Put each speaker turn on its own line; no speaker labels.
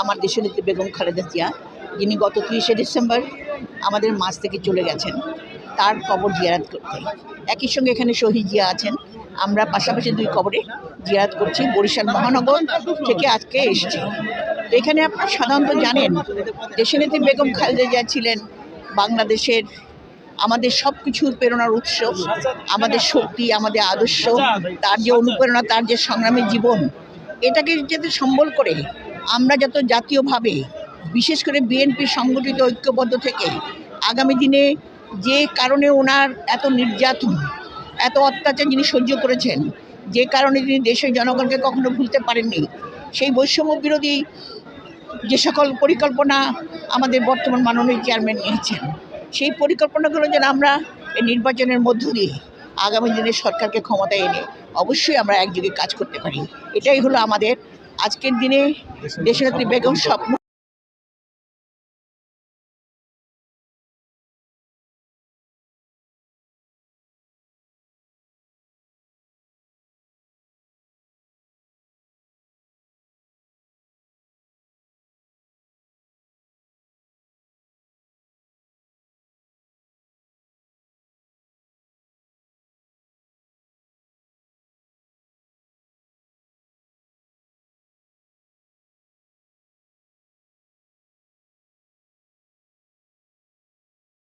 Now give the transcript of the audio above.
আমার দেশনেত্রী বেগম খালেদা জিয়া, যিনি গত 30শে ডিসেম্বর আমাদের মাঝ থেকে চলে গেছেন, তার কবর জিয়ারত করতে। একই সঙ্গে এখানে শহীদ জিয়া আছেন। আমরা পাশাপাশি 2 কবরে জিয়ারত করছি। বরিশাল মহানগর থেকে আজকে এসেছি। এখানে আপনারা সাধারণত জানেন, দেশনেত্রী বেগম খালেদা জিয়া ছিলেন বাংলাদেশের আমাদের সব কিছুর প্রেরণার উৎস, আমাদের শক্তি, আমাদের আদর্শ, তার যে অনুপ্রেরণা, তার যে সংগ্রামী জীবন, এটাকে যাতে সম্বল করে আমরা যত জাতীয়ভাবে, বিশেষ করে বিএনপি সংগঠিত ঐক্যবদ্ধ থেকে আগামী দিনে যে কারণে ওনার এত নির্যাতন, এত অত্যাচার যিনি সহ্য করেছেন, যে কারণে তিনি দেশের জনগণকে কখনো ভুলতে পারেননি, সেই বৈষম্য বিরোধী যে সকল পরিকল্পনা আমাদের বর্তমান মাননীয় চেয়ারম্যান নিয়েছেন, সেই পরিকল্পনাগুলো যেন আমরা এই নির্বাচনের মধ্য দিয়ে আগামী দিনে সরকারকে ক্ষমতায় এনে অবশ্যই আমরা একযোগে কাজ করতে পারি। এটাই হলো আমাদের আজকের দিনে দেশনেত্রী বেগম স্বপ্ন।